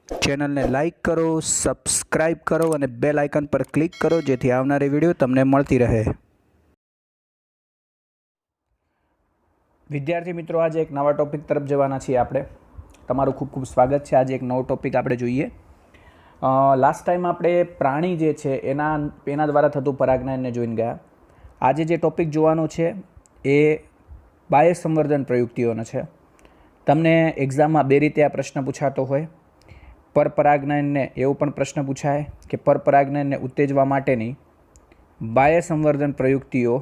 ચેનલને લાઇક કરો, સબસ્ક્રાઇબ કરો અને બેલ આઇકન પર ક્લિક કરો જેથી આવનારી વિડીયો તમને મળતી રહે. વિદ્યાર્થી મિત્રો, આજે એક નવા ટોપિક તરફ જવાના છીએ આપણે. તમારું ખૂબ ખૂબ સ્વાગત છે. આજે એક નવો ટોપિક આપણે જોઈએ. લાસ્ટ ટાઈમ આપણે પ્રાણી જે છે એના દ્વારા થતું પરાગનયનને જોઈને ગયા. આજે જે ટોપિક જોવાનો છે એ બાહ્ય સંવર્ધન પ્રયુક્તિઓનો છે. તમને એક્ઝામમાં બે રીતે આ પ્રશ્ન પૂછાતો હોય. પરપરાગનયનને એવો પણ પ્રશ્ન પૂછાય કે પરપરાગનયનને ઉત્તેજવા માટેની બાહ્ય સંવર્ધન પ્રયુક્તિઓ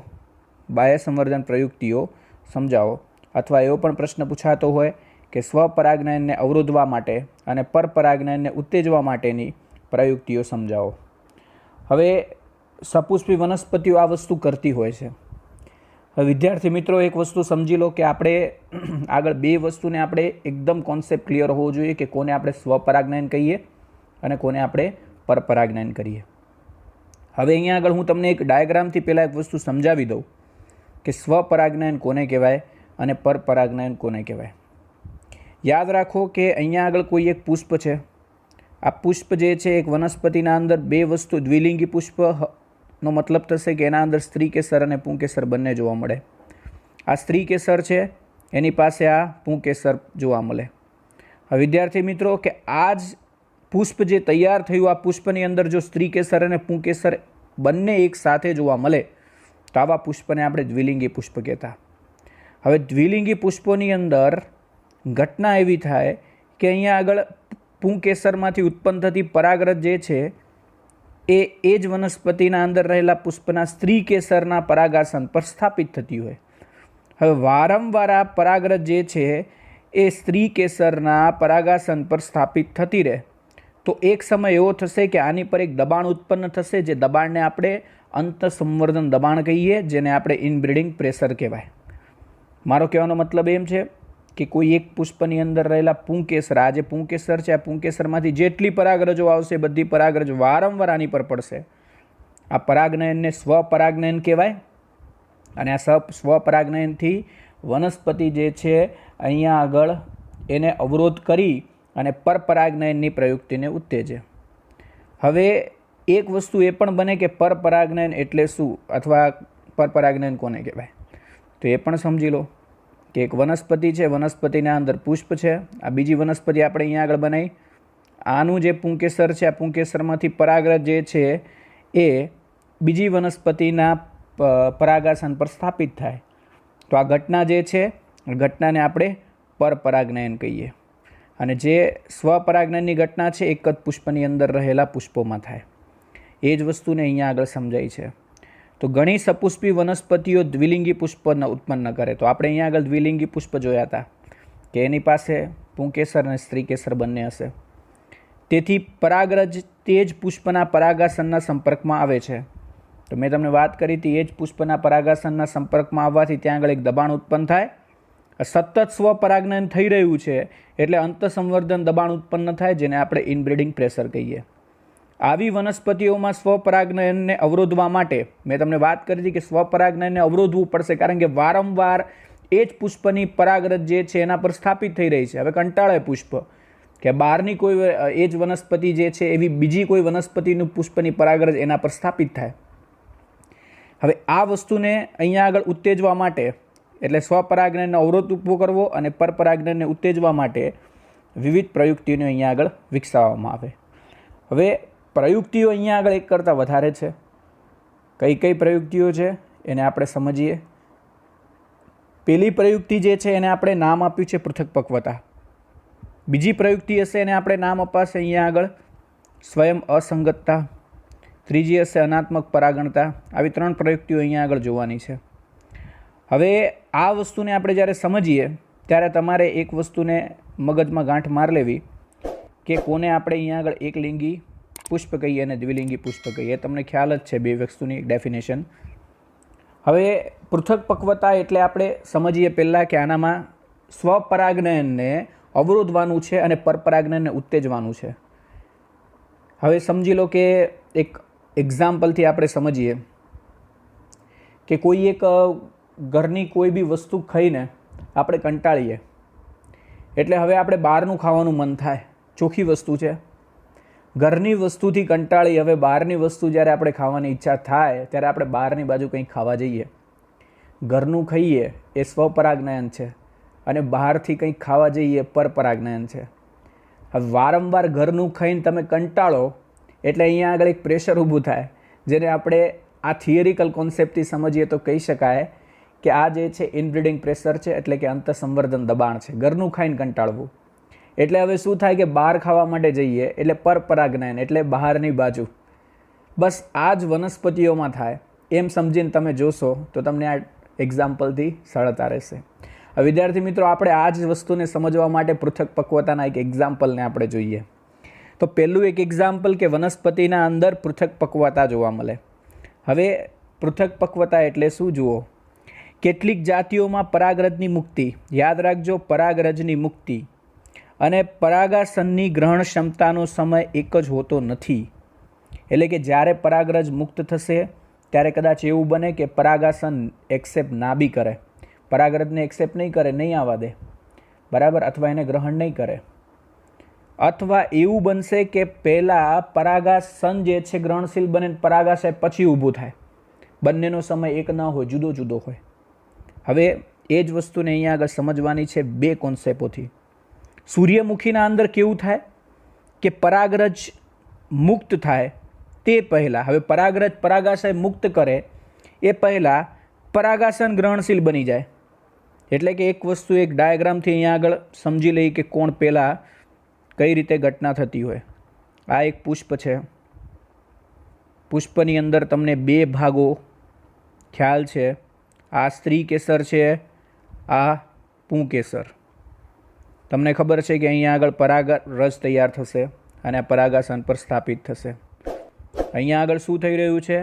સમજાવો. અથવા એવો પણ પ્રશ્ન પૂછાતો હોય કે સ્વપરાગનયનને અવરોધવા માટે અને પરપરાગનયનને ઉત્તેજવા માટેની પ્રયુક્તિઓ સમજાવો. હવે સપુષ્પી વનસ્પતિઓ આ વસ્તુ કરતી હોય છે. હવે વિદ્યાર્થી મિત્રો, એક વસ્તુ સમજી લો કે આપણે આગળ બે વસ્તુને આપણે એકદમ કોન્સેપ્ટ ક્લિયર હોવો જોઈએ કે કોને આપણે સ્વપરાગનયન કહીએ અને કોને આપણે પરપરાગનયન કરીએ. હવે અહીંયા આગળ હું તમને એક ડાયાગ્રામથી પહેલાં એક વસ્તુ સમજાવી દઉં કે સ્વપરાગનયન કોને કહેવાય અને પરપરાગનયન કોને કહેવાય. યાદ રાખો કે અહીંયા આગળ કોઈ એક પુષ્પ છે. આ પુષ્પ જે છે એક વનસ્પતિના અંદર બે વસ્તુ, દ્વિલિંગી પુષ્પનો મતલબ થશે કે એના અંદર સ્ત્રી કેસર અને પુંકેસર બંને જોવા મળે. આ સ્ત્રી કેસર છે, એની પાસે આ પુંકેસર જોવા મળે. હવે વિદ્યાર્થી મિત્રો, કે આ જ પુષ્પ જે તૈયાર થયું, આ પુષ્પની અંદર જો સ્ત્રી કેસર અને પુંકેસર બંને એક સાથે જોવા મળે તો આવા પુષ્પને આપણે દ્વિલિંગી પુષ્પ કહેતા. હવે દ્વિલિંગી પુષ્પોની અંદર ઘટના એવી થાય કે અહીંયા આગળ પુંકેસરમાંથી ઉત્પન્ન થતી પરાગરજ જે છે એ જ વનસ્પતિના અંદર રહેલા પુષ્પના સ્ત્રી કેસરના પરાગાસન પર સ્થાપિત થતી હોય. હવે વારંવાર આ પરાગરજ જે છે એ સ્ત્રી કેસરના પરાગાસન પર સ્થાપિત થતી રહે તો એક સમય એવો થશે કે આની પર એક દબાણ ઉત્પન્ન થશે, જે દબાણને આપણે અંતઃસંવર્ધન દબાણ કહીએ, જેને આપણે ઇનબ્રીડિંગ પ્રેશર કહેવાય. મારો કહેવાનો મતલબ એમ છે કે કોઈ એક પુષ્પની અંદર રહેલા પુંકેસર, આ જે પુંકેસર છે, આ પુંકેસરમાંથી જેટલી પરાગરજો આવશે બધી પરાગરજ વારંવાર આની પર પડશે. આ પરાગનયનને સ્વપરાગનયન કહેવાય. અને આ સ્વપરાગનયનથી વનસ્પતિ જે છે અહીંયા આગળ એને અવરોધ કરી અને પરપરાગનયનની પ્રયુક્તિને ઉત્તેજે. હવે એક વસ્તુ એ પણ બને કે પરપરાગનયન એટલે શું, અથવા પરપરાગનયન કોને કહેવાય, તો એ પણ સમજી લો કે એક વનસ્પતિ છે, વનસ્પતિના અંદર પુષ્પ છે. આ બીજી વનસ્પતિ આપણે અહીંયા આગળ બનાવી. આનું જે પુંકેસર છે, આ પુંકેસરમાંથી પરાગરજ જે છે એ બીજી વનસ્પતિના પરાગાસન પર સ્થાપિત થાય. તો આ ઘટના જે છે, ઘટનાને આપણે પરપરાગનયન કહીએ. અને જે સ્વપરાગનયનની ઘટના છે એક જ પુષ્પની અંદર રહેલા પુષ્પોમાં થાય. એ જ વસ્તુને અહીંયા આગળ સમજાય છે. તો ઘણી સપુષ્પી વનસ્પતિઓ દ્વિલિંગી પુષ્પ ઉત્પન્ન કરે. તો આપણે અહીંયા આગળ દ્વિલિંગી પુષ્પ જોયા હતા કે એની પાસે પુંકેસર અને સ્ત્રીકેસર બંને હશે. તેથી પરાગરજ તે જ પુષ્પના પરાગાસનના સંપર્કમાં આવે છે. તો મેં તમને વાત કરી હતી, એ જ પુષ્પના પરાગાસનના સંપર્કમાં આવવાથી ત્યાં આગળ એક દબાણ ઉત્પન્ન થાય. સતત સ્વપરાગનયન થઈ રહ્યું છે એટલે અંતઃસંવર્ધન દબાણ ઉત્પન્ન થાય, જેને આપણે ઇનબ્રીડિંગ પ્રેશર કહીએ. આવી વનસ્પતિઓમાં સ્વપરાગનયનને અવરોધવા માટે મેં તમને વાત કરી હતી કે સ્વપરાગનયનને અવરોધવું પડશે, કારણ કે વારંવાર એ જ પુષ્પની પરાગરજ જે છે એના પર સ્થાપિત થઈ રહી છે. હવે કંટાળે પુષ્પ કે બહારની કોઈ એ જ વનસ્પતિ જે છે એવી બીજી કોઈ વનસ્પતિનું પુષ્પની પરાગરજ એના પર સ્થાપિત થાય. હવે આ વસ્તુને અહીંયા આગળ ઉત્તેજવા માટે, એટલે સ્વપરાગનયનનો અવરોધ ઊભો કરવો અને પરપરાગનયનને ઉત્તેજવા માટે વિવિધ પ્રયુક્તિઓને અહીંયા આગળ વિકસાવવામાં આવે. હવે પ્રયુક્તિઓ અહીંયા આગળ એક કરતાં વધારે છે. કઈ કઈ પ્રયુક્તિઓ છે એને આપણે સમજીએ. પહેલી પ્રયુક્તિ જે છે એને આપણે નામ આપ્યું છે પૃથક્પક્વતા. બીજી પ્રયુક્તિ હશે એને આપણે નામ અપાશે અહીંયા આગળ સ્વયં અસંગતતા. ત્રીજી હશે અનાત્મક પરાગણતા. આવી ત્રણ પ્રયુક્તિઓ અહીંયા આગળ જોવાની છે. હવે આ વસ્તુને આપણે જ્યારે સમજીએ ત્યારે તમારે એક વસ્તુને મગજમાં ગાંઠ માર લેવી કે કોને આપણે અહીંયા આગળ એકલિંગી પુષ્પ કહીએ અને દ્વિલિંગી પુષ્પ કહીએ. તમને ખ્યાલ જ છે બે વસ્તુની એક ડેફિનેશન. હવે પૃથક્પક્વતા એટલે આપણે સમજીએ પહેલાં કે આનામાં સ્વપરાગનયનને અવરોધવાનું છે અને પરપરાગનયનને ઉત્તેજવાનું છે. હવે સમજી લો કે એક એક્ઝામ્પલથી આપણે સમજીએ કે કોઈ એક ઘરની કોઈ બી વસ્તુ ખાઈને આપણે કંટાળીએ એટલે હવે આપણે બહારનું ખાવાનું મન થાય. ચોખ્ખી વસ્તુ છે. ઘરની વસ્તુથી કંટાળી હવે બહારની વસ્તુ જ્યારે આપણે ખાવાની ઈચ્છા થાય ત્યારે આપણે બહારની બાજુ કંઈક ખાવા જઈએ. ઘરનું ખાઈએ એ સ્વપરાગનયન છે અને બહારથી કંઈક ખાવા જઈએ પરપરાગનયન છે. હવે વારંવાર ઘરનું ખાઈને તમે કંટાળો એટલે અહીંયા આગળ એક પ્રેશર ઊભું થાય, જેને આપણે આ થિયરિકલ કોન્સેપ્ટથી સમજીએ તો કહી શકાય કે આ જે છે ઇનબ્રીડિંગ પ્રેશર છે, એટલે કે અંતઃસંવર્ધન દબાણ છે. ઘરનું ખાઈને કંટાળવું એટલે હવે શું થાય કે બહાર ખાવા માટે જઈએ એટલે પરપરાગનયન એટલે બહારની બાજુ. બસ આ જ વનસ્પતિઓમાં થાય એમ સમજીને તમે જોશો તો તમને આ એક્ઝામ્પલથી સરળતા રહેશે. હવે વિદ્યાર્થી મિત્રો, આપણે આ જ વસ્તુને સમજવા માટે પૃથક પક્વતાના એક એક્ઝામ્પલને આપણે જોઈએ. તો પહેલું એક એક્ઝામ્પલ કે વનસ્પતિના અંદર પૃથક પક્વતા જોવા મળે. હવે પૃથક પક્વતા એટલે શું જુઓ. કેટલીક જાતિઓમાં પરાગરજની મુક્તિ, યાદ રાખજો પરાગરજની મુક્તિ અને પરાગાસનની ગ્રહણ ક્ષમતાનો સમય એક જ હોતો નથી. એટલે કે જ્યારે પરાગરજ મુક્ત થશે ત્યારે કદાચ એવું બને કે પરાગાસન એક્સેપ્ટ ના બી કરે, પરાગરજને એક્સેપ્ટ નહીં કરે, નહીં આવવા દે, બરાબર, અથવા એને ગ્રહણ નહીં કરે. અથવા એવું બનશે કે પહેલાં પરાગાસન જે છે ગ્રહણશીલ બને, પરાગાશય પછી ઊભું થાય. બંનેનો સમય એક ન હોય, જુદો જુદો હોય. હવે એ જ વસ્તુને અહીંયા આગળ સમજવાની છે બે કોન્સેપ્ટોથી. સૂર્યમુખીના અંદર કેવું થાય કે પરાગરજ મુક્ત થાય તે પહેલાં, હવે પરાગરજ પરાગાશય મુક્ત કરે એ પહેલાં પરાગાસન ગ્રહણશીલ બની જાય. એટલે કે એક વસ્તુ એક ડાયાગ્રામથી અહીંયા આગળ સમજી લઈએ કે કોણ પહેલાં કઈ રીતે ઘટના થતી હોય. આ એક પુષ્પ છે. પુષ્પની અંદર તમને બે ભાગો ખ્યાલ છે. આ સ્ત્રી કેસર છે, આ પુંકેસર. તમને ખબર છે કે અહીંયા આગળ પરાગરજ તૈયાર થશે અને આ પરાગાસન પર સ્થાપિત થશે. અહીંયા આગળ શું થઈ રહ્યું છે?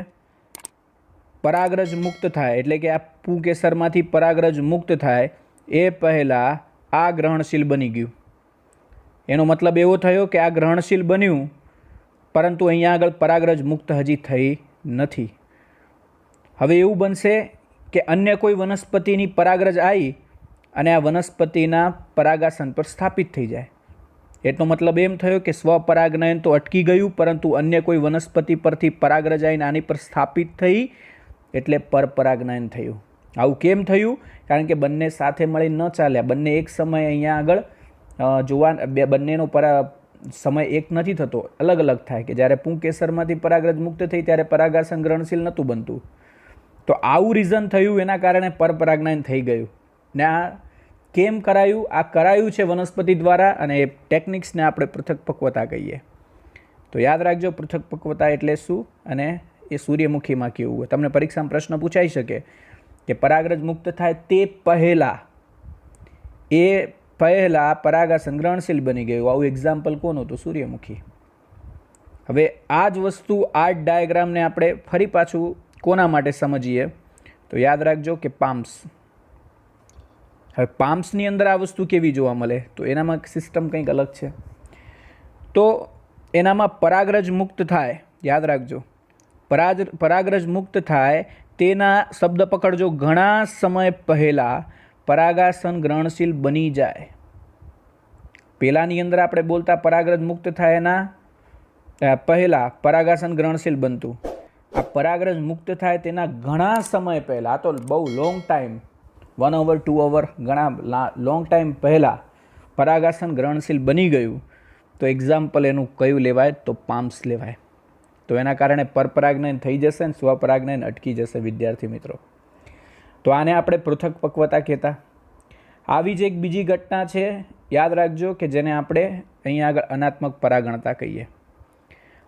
પરાગરજ મુક્ત થાય એટલે કે આ પુંકેસરમાંથી પરાગરજ મુક્ત થાય એ પહેલાં આ ગ્રહણશીલ બની ગયું. એનો મતલબ એવો થયો કે આ ગ્રહણશીલ બન્યું, પરંતુ અહીંયા આગળ પરાગરજ મુક્ત હજી થઈ નથી. હવે એવું બનશે કે અન્ય કોઈ વનસ્પતિની પરાગરજ આવી અને આ વનસ્પતિના પરાગાસન પર સ્થાપિત થઈ જાય. એટલો મતલબ એમ થયો કે સ્વપરાગનયન તો અટકી ગયું, પરંતુ અન્ય કોઈ વનસ્પતિ પરથી પરાગરજ આવીને આની પર સ્થાપિત થઈ એટલે પરપરાગનયન થયું. આવું કેમ થયું? કારણ કે બંને સાથે મળી ન ચાલ્યા. બંને એક સમયે અહીંયા આગળ બંનેનો સમય એક નથી થતો, અલગ અલગ થાય. કે જ્યારે પુંકેસરમાંથી પરાગરજ મુક્ત થઈ ત્યારે પરાગાસન ગ્રહણશીલ નહોતું બનતું. તો આવું રીઝન થયું, એના કારણે પરપરાગનયન થઈ ગયું. ને આ કેમ કરાયું? આ કરાયું છે વનસ્પતિ દ્વારા, અને એ ટેકનિક્સને આપણે પૃથક પક્વતા કહીએ. તો યાદ રાખજો પૃથક પક્વતા એટલે શું અને એ સૂર્યમુખીમાં કેવું હોય. તમને પરીક્ષામાં પ્રશ્ન પૂછાઈ શકે કે પરાગરજ મુક્ત થાય તે પહેલાં પરાગાસન ગ્રહણશીલ બની ગયું. આવું એક્ઝામ્પલ કોનું હતું? સૂર્યમુખી. હવે આ જ વસ્તુ, આ જ ડાયાગ્રામને આપણે ફરી પાછું કોના માટે સમજીએ તો યાદ રાખજો કે પામ્સ. હવે પામ્સની અંદર આ વસ્તુ કેવી જોવા મળે? તો એનામાં સિસ્ટમ કંઈક અલગ છે. તો એનામાં પરાગરજ મુક્ત થાય, યાદ રાખજો પરાગરજ મુક્ત થાય તેના શબ્દ પકડજો, ઘણા સમય પહેલાં પરાગાસન ગ્રહણશીલ બની જાય. પહેલાંની અંદર આપણે બોલતા પરાગરજ મુક્ત થાય એના પહેલાં પરાગાસન ગ્રહણશીલ બનતું. આ પરાગરજ મુક્ત થાય તેના ઘણા સમય પહેલાં, આ તો બહુ લોંગ ટાઈમ, 1 અવર 2 અવર, ઘણા લોંગ ટાઈમ પહેલાં પરાગાસન ગ્રહણશીલ બની ગયું. તો એક્ઝામ્પલ એનું કયું લેવાય? તો પામ્સ લેવાય. તો એના કારણે પરપરાગનયન થઈ જશે અને સ્વપરાગનયન અટકી જશે વિદ્યાર્થી મિત્રો. તો આને આપણે પૃથક પક્વતા કહેતા. આવી જ એક બીજી ઘટના છે, યાદ રાખજો, કે જેને આપણે અહીંયા આગળ અનાત્મક પરાગણતા કહીએ.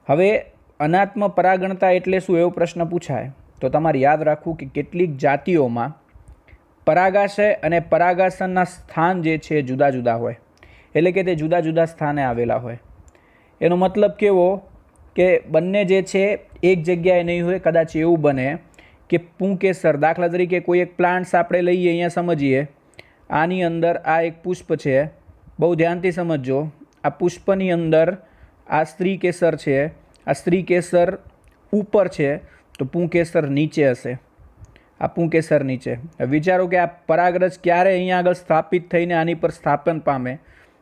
હવે અનાત્મક પરાગણતા એટલે શું એવો પ્રશ્ન પૂછાય તો તમારે યાદ રાખવું કે કેટલીક જાતિઓમાં પરાગાશય અને પરાગાસનના સ્થાન જે છે જુદા જુદા હોય. એટલે કે તે જુદા જુદા સ્થાને આવેલા હોય. એનો મતલબ કેવો કે બંને જે છે એક જગ્યાએ નહીં હોય. કદાચ એવું બને કે પુંકેસર, દાખલા તરીકે કોઈ એક પ્લાન્ટ્સ આપણે લઈએ, અહીંયા સમજીએ, આની અંદર આ એક પુષ્પ છે, બહુ ધ્યાનથી સમજજો. આ પુષ્પની અંદર આ સ્ત્રી કેસર છે, આ સ્ત્રી કેસર ઉપર છે તો પુંકેસર નીચે હશે. આ પુંકેસર નીચે. વિચારો કે આ પરાગરજ ક્યારે અહીંયા આગળ સ્થાપિત થઈને આની પર સ્થાપન પામે?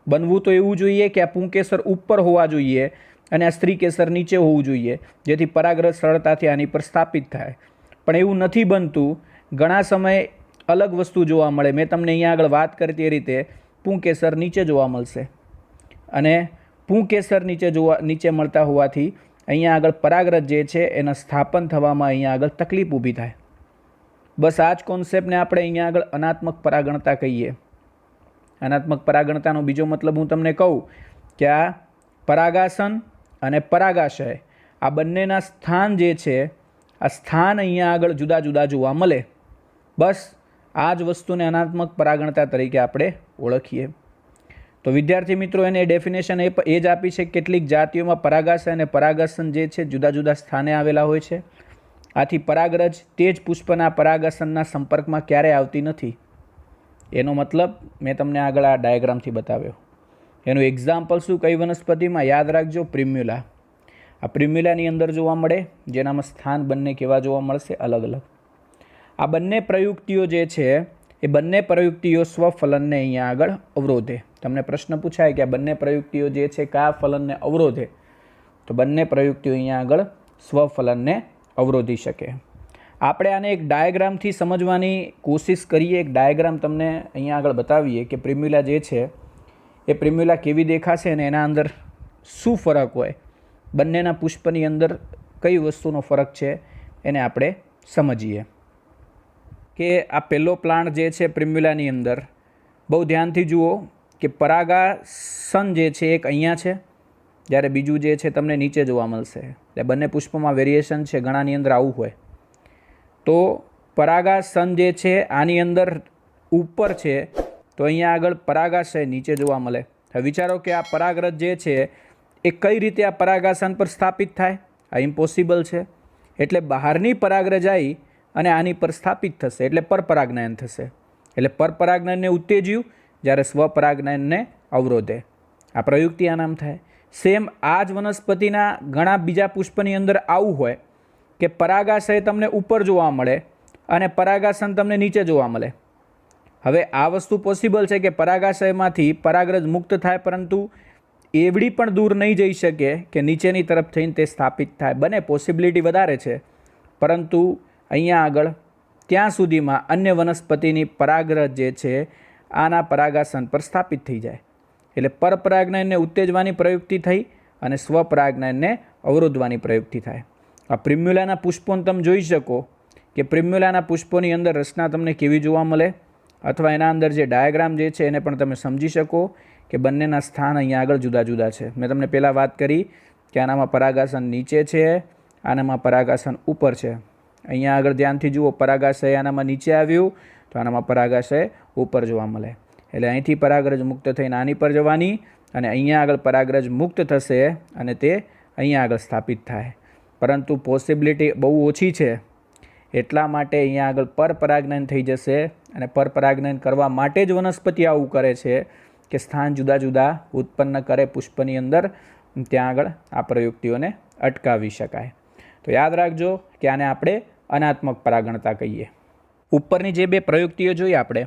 બનવું તો એવું જોઈએ કે આ પુંકેસર ઉપર હોવા જોઈએ અને આ સ્ત્રીકેસર નીચે હોવું જોઈએ, જેથી પરાગરજ સરળતાથી આની પર સ્થાપિત થાય. પણ એવું નથી બનતું. ઘણા સમય અલગ વસ્તુ જોવા મળે. મેં તમને અહીંયા આગળ વાત કરી તે રીતે પુંકેસર નીચે જોવા મળશે અને પુંકેસર નીચે મળતા હોવાથી અહીંયા આગળ પરાગરજ જે છે એના સ્થાપન થવામાં અહીંયા આગળ તકલીફ ઊભી થાય. બસ આ જ કોન્સેપ્ટને આપણે અહીંયા આગળ અનાત્મક પરાગણતા કહીએ. અનાત્મક પરાગણતાનો બીજો મતલબ હું તમને કહું કે આ પરાગાસન અને પરાગાશય આ બંનેના સ્થાન જે છે, આ સ્થાન અહીંયા આગળ જુદા જુદા જોવા મળે. બસ આ જ વસ્તુને અનાત્મક પરાગણતા તરીકે આપણે ઓળખીએ. તો વિદ્યાર્થી મિત્રો, એને ડેફિનેશન એ જ આપી છે કેટલીક જાતિઓમાં પરાગાશય અને પરાગાસન જે છે જુદા જુદા સ્થાને આવેલા હોય છે. આથી પરાગરજ તે જ પુષ્પના પરાગાસનના સંપર્કમાં ક્યારેય આવતી નથી. એનો મતલબ મેં તમને આગળ આ ડાયાગ્રામથી બતાવ્યો. એનું એક્ઝામ્પલ શું? કઈ વનસ્પતિમાં? યાદ રાખજો, પ્રિમ્યુલા. આ પ્રિમ્યુલાની અંદર જોવા મળે, જેનામાં સ્થાન બંને કેવા જોવા મળશે? અલગ અલગ. આ બંને પ્રયુક્તિઓ જે છે એ બંને પ્રયુક્તિઓ સ્વફલનને અહીંયા આગળ અવરોધે. તમને પ્રશ્ન પૂછાય કે આ બંને પ્રયુક્તિઓ જે છે કયા ફલનને અવરોધે? તો બંને પ્રયુક્તિઓ અહીંયા આગળ સ્વફલનને અવરોધી શકે. આપણે આને એક ડાયાગ્રામથી સમજવાની કોશિશ કરીએ. એક ડાયાગ્રામ તમને અહીંયા આગળ બતાવીએ કે પ્રિમ્યુલા જે છે એ પ્રિમ્યુલા કેવી દેખાશે અને એના અંદર શું ફરક હોય, બંનેના પુષ્પની અંદર કઈ વસ્તુનો ફરક છે એને આપણે સમજીએ. કે આ પહેલો પ્લાન્ટ જે છે પ્રિમ્યુલાની અંદર, બહુ ધ્યાનથી જુઓ કે પરાગાસન જે છે એક અહીંયા છે, જ્યારે બીજું જે છે તમને નીચે જોવા મળશે. એટલે બંને પુષ્પમાં વેરિએશન છે, ઘણાની અંદર આવું હોય. તો પરાગાસન જે છે આની અંદર ઉપર છે, તો અહીંયા આગળ પરાગાશય નીચે જોવા મળે. હવે વિચારો કે આ પરાગરજ જે છે એ કઈ રીતે આ પરાગાસન પર સ્થાપિત થાય? આ ઇમ્પોસિબલ છે. એટલે બહારની પરાગરજ આવી અને આની પર સ્થાપિત થશે, એટલે પરપરાગનયન થશે. એટલે પરપરાગનયનને ઉત્તેજ્યું, જ્યારે સ્વપરાગનયનને અવરોધે. આ પ્રયુક્તિ આ નામ થાય. સેમ આ જ વનસ્પતિના ઘણા બીજા પુષ્પની અંદર આવું હોય કે પરાગાશય તમને ઉપર જોવા મળે અને પરાગાસન તમને નીચે જોવા મળે. હવે આ વસ્તુ પોસિબલ છે કે પરાગાશયમાંથી પરાગરજ મુક્ત થાય, પરંતુ એવડી પણ દૂર નહીં જઈ શકે કે નીચેની તરફ થઈને તે સ્થાપિત થાય. બને, પોસિબિલિટી વધારે છે, પરંતુ અહીંયા આગળ ત્યાં સુધીમાં અન્ય વનસ્પતિની પરાગરજ જે છે આના પરાગાસન પર સ્થાપિત થઈ જાય. એટલે પરપરાગનયનને ઉત્તેજવાની પ્રયુક્તિ થઈ અને સ્વપરાગનયનને અવરોધવાની પ્રયુક્તિ થાય. આ પ્રિમ્યુલાના પુષ્પોને તમે જોઈ શકો કે પ્રિમ્યુલાના પુષ્પોની અંદર રચના તમને કેવી જોવા મળે, અથવા એના અંદર જે ડાયાગ્રામ જે છે એને પણ તમે સમજી શકો કે બંનેના સ્થાન અહીંયા આગળ જુદા જુદા છે. મેં તમને પહેલાં વાત કરી કે આનામાં પરાગાસન નીચે છે, આનામાં પરાગાસન ઉપર છે. અહીંયા આગળ ધ્યાનથી જુઓ, પરાગાશય આનામાં નીચે આવ્યું તો આનામાં પરાગાશય ઉપર જોવા મળે. એટલે અહીંથી પરાગરજ મુક્ત થઈને આની પર જવાની અને અહીંયા આગળ પરાગરજ મુક્ત થશે અને તે અહીંયા આગળ સ્થાપિત થાય. પરંતુ પોસિબિલિટી બહુ ઓછી છે, એટલા માટે અહીંયા આગળ પરપરાગનયન થઈ જશે. અને પરપરાગનયન કરવા માટે જ વનસ્પતિ આવું કરે છે કે સ્થાન જુદા જુદા ઉત્પન્ન કરે પુષ્પની અંદર, ત્યાં આગળ આ પ્રયુક્તિઓને અટકાવી શકાય. તો યાદ રાખજો કે આને આપણે અનાત્મક પરાગણતા કહીએ. ઉપરની જે બે પ્રયુક્તિઓ જોઈ આપણે,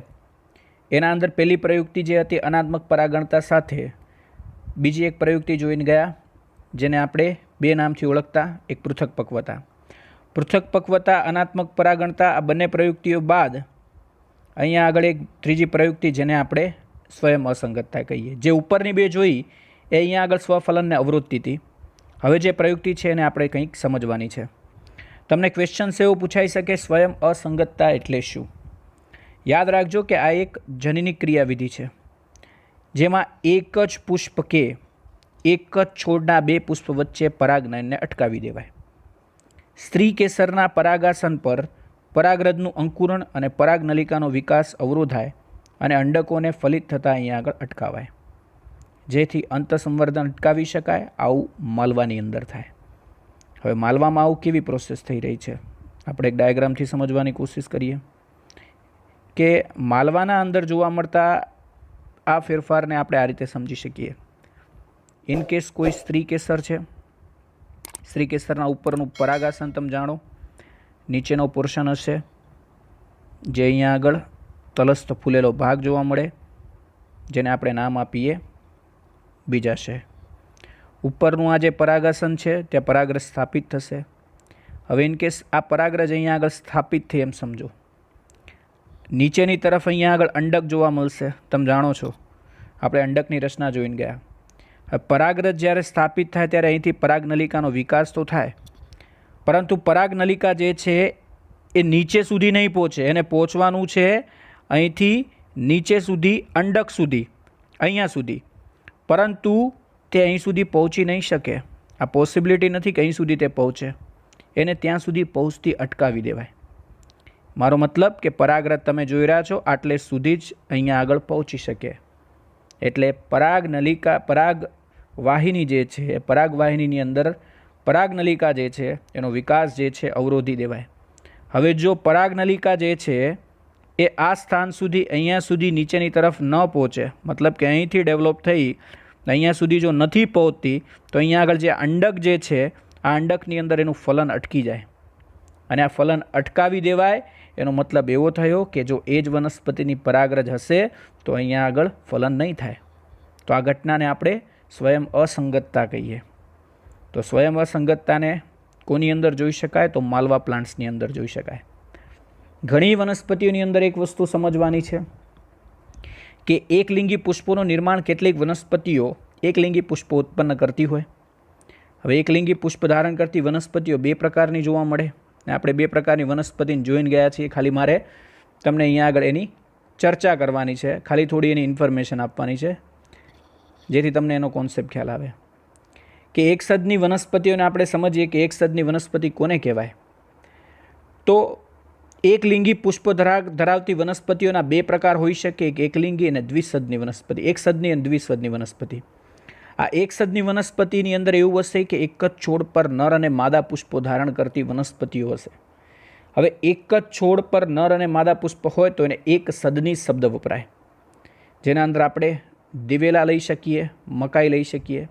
એના અંદર પહેલી પ્રયુક્તિ જે હતી અનાત્મક પરાગણતા સાથે બીજી એક પ્રયુક્તિ જોઈને ગયા, જેને આપણે બે નામથી ઓળખતા. એક પૃથક પક્વતા. પૃથક પક્વતા, અનાત્મક પરાગણતા, આ બંને પ્રયુક્તિઓ બાદ અહીંયા આગળ એક ત્રીજી પ્રયુક્તિ જેને આપણે સ્વયં અસંગતતા કહીએ. જે ઉપરની બે જોઈ એ અહીંયા આગળ સ્વફલનને અવરોધતી હતી. હવે જે પ્રયુક્તિ છે એને આપણે કંઈક સમજવાની છે. તમને ક્વેશ્ચન્સ એવો પૂછાઈ શકે, સ્વયં અસંગતતા એટલે શું? યાદ રાખજો કે આ એક જનની ક્રિયાવિધિ છે, જેમાં એક જ પુષ્પ કે એક જ છોડના બે પુષ્પ વચ્ચે પરાગનયનને અટકાવી દેવાય. સ્ત્રી કેસરના પરાગાસન પર પરાગરજનું અંકુરણ અને પરાગનલિકાનો વિકાસ અવરોધાય અને અંડકોને ફલિત થતાં અહીંયા આગળ અટકાવાય, જેથી અંતઃસંવર્ધન અટકાવી શકાય. આવું માલવાની અંદર થાય. હવે માલવામાં આવું કેવી પ્રોસેસ થઈ રહી છે આપણે એક ડાયાગ્રામથી સમજવાની કોશિશ કરીએ. કે માલવાના અંદર જોવા મળતા આ ફેરફારને આપણે આ રીતે સમજી શકીએ. ઇન કેસ કોઈ સ્ત્રી કેસર છે, સ્ત્રી કેસરના ઉપરનું પરાગાસન તમે જાણો, નીચેનો પોર્શન હશે જે અહીંયા આગળ તલસ્થ ફૂલેલો ભાગ જોવા મળે, જેને આપણે નામ આપીએ બીજા છે। ઉપરનું આ જે પરાગાસન છે ત્યાં પરાગરજ સ્થાપિત થશે। હવે ઇનકેસ આ પરાગરજ અહીંયા આગળ સ્થાપિત થઈ એમ સમજો, નીચેની તરફ અહીંયા આગળ અંડક જોવા મળશે। તમે જાણો છો આપણે અંડકની રચના જોઈને ગયા। હવે પરાગરજ જ્યારે સ્થાપિત થાય ત્યારે અહીંથી પરાગનલિકાનો વિકાસ તો થાય, પરંતુ પરાગનલિકા જે છે એ નીચે સુધી નહીં પહોંચે। એને પહોંચવાનું છે અહીંથી નીચે સુધી, અંડક સુધી, અહીંયા સુધી, પરંતુ તે અહીં સુધી પહોંચી નહીં શકે। આ પોસિબિલિટી નથી કે અહીં સુધી તે પહોંચે, એને ત્યાં સુધી પહોંચતી અટકાવી દેવાય। મારો મતલબ કે પરાગરજ તમે જોઈ રહ્યા છો આટલે સુધી જ અહીંયા આગળ પહોંચી શકે, એટલે પરાગનલિકા, પરાગવાહિની જે છે એ પરાગવાહિનીની અંદર પરાગનલિકા જે છે એનો વિકાસ જે છે અવરોધી દેવાય। હવે જો પરાગનલિકા જે છે એ આ સ્થાન સુધી, અહીંયા સુધી નીચેની તરફ ન પહોંચે, મતલબ કે અહીંથી ડેવલપ થઈ અહીંયા સુધી જો નથી પહોંચતી, તો અહીંયા આગળ જે અંડક જે છે આ અંડકની અંદર એનું ફલન અટકી જાય, અને આ ફલન અટકાવી દેવાય। એનો મતલબ એવો થયો કે જો એ જ વનસ્પતિની પરાગરજ હશે તો અહીંયા આગળ ફલન નહીં થાય। તો આ ઘટનાને આપણે સ્વયં અસંગતતા કહીએ। તો સ્વયં અસંગતતાને કોની અંદર જોઈ શકાય? તો માલવા પ્લાન્ટ્સની અંદર જોઈ શકાય। ઘણી વનસ્પતિઓની અંદર એક વસ્તુ સમજવાની છે કે એકલિંગી પુષ્પોનું નિર્માણ કેટલીક વનસ્પતિઓ એકલિંગી પુષ્પો ઉત્પન્ન કરતી હોય। હવે એકલિંગી પુષ્પ ધારણ કરતી વનસ્પતિઓ બે પ્રકારની જોવા મળે, ને આપણે બે પ્રકારની વનસ્પતિને જોઈને ગયા છીએ। ખાલી મારે તમને અહીંયા આગળ એની ચર્ચા કરવાની છે, ખાલી થોડી એની ઇન્ફોર્મેશન આપવાની છે, જેથી તમને એનો કોન્સેપ્ટ ખ્યાલ આવે કે એક સદની વનસ્પતિઓને આપણે સમજીએ કે એક સદની વનસ્પતિ કોને કહેવાય। તો એકલિંગી પુષ્પ ધરાવતી વનસ્પતિઓના બે પ્રકાર હોઈ શકે, એક એકલિંગી અને દ્વિસદની વનસ્પતિ, એક સદની અને દ્વિસદની વનસ્પતિ। આ એક સદની વનસ્પતિની અંદર એવું હશે કે એક જ છોડ પર નર અને માદા પુષ્પો ધારણ કરતી વનસ્પતિઓ હશે। હવે એક જ છોડ પર નર અને માદા પુષ્પ હોય તો એને એક સદની શબ્દ વપરાય, જેના અંદર આપણે દિવેલા લઈ શકીએ, મકાઈ લઈ શકીએ।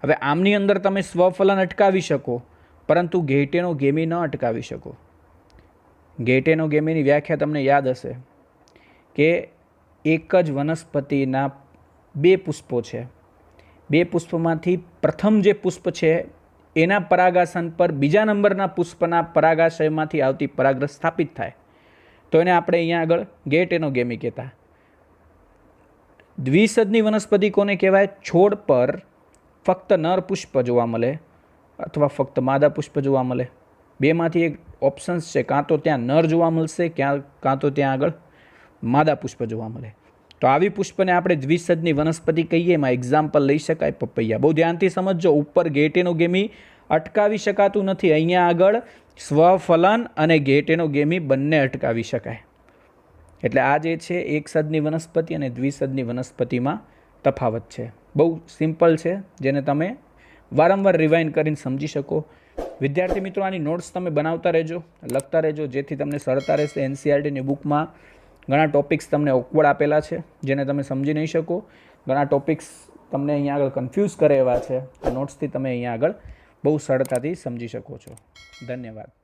હવે આમની અંદર તમે સ્વફલન અટકાવી શકો, પરંતુ ગેટેનોગેમી ન અટકાવી શકો। ગેટેનોગેમીની વ્યાખ્યા તમને યાદ હશે કે એક જ વનસ્પતિના બે પુષ્પો છે, બે પુષ્પમાંથી પ્રથમ જે પુષ્પ છે એના પરાગાસન પર બીજા નંબરના પુષ્પના પરાગાશયમાંથી આવતી પરાગરજ સ્થાપિત થાય, તો એને આપણે અહીંયા આગળ ગેટેનોગેમી કહેતા। દ્વિસદની વનસ્પતિ કોને કહેવાય? છોડ પર ફક્ત નર પુષ્પ જોવા મળે અથવા ફક્ત માદા પુષ્પ જોવા મળે, બેમાંથી એક ઓપ્શન્સ છે, કાં તો ત્યાં નર જોવા મળશે, કાં તો ત્યાં આગળ માદા પુષ્પ જોવા મળે। તો આવી પુષ્પને આપણે દ્વિસદની વનસ્પતિ કહીએ। એમાં એક્ઝામ્પલ લઈ શકાય પપૈયા। બહુ ધ્યાનથી સમજો, ઉપર ગેટેનોગેમી અટકાવી શકાતું નથી, અહીંયા આગળ સ્વફલન અને ગેટેનોગેમી બંને અટકાવી શકાય। એટલે આ જે છે એક સદની વનસ્પતિ અને દ્વિસદની વનસ્પતિમાં તફાવત છે। બહુ સિમ્પલ છે, જેને તમે વારંવાર રિવાઇન્ડ કરીને સમજી શકો। વિદ્યાર્થી મિત્રો, આની નોટ્સ તમે બનાવતા રહેજો, લખતા રહેજો, જેથી તમને સરળતા રહેશે। એનસીઈઆરટીની બુકમાં ઘણા ટોપિક્સ તમને ઓકવર્ડ આપેલા છે, જેને તમે સમજી નહીં શકો। ઘણા ટોપિક્સ તમને અહીંયા આગળ કન્ફ્યુઝ કરે એવા છે, આ નોટ્સથી તમે અહીંયા આગળ બહુ સરળતાથી સમજી શકો છો। ધન્યવાદ।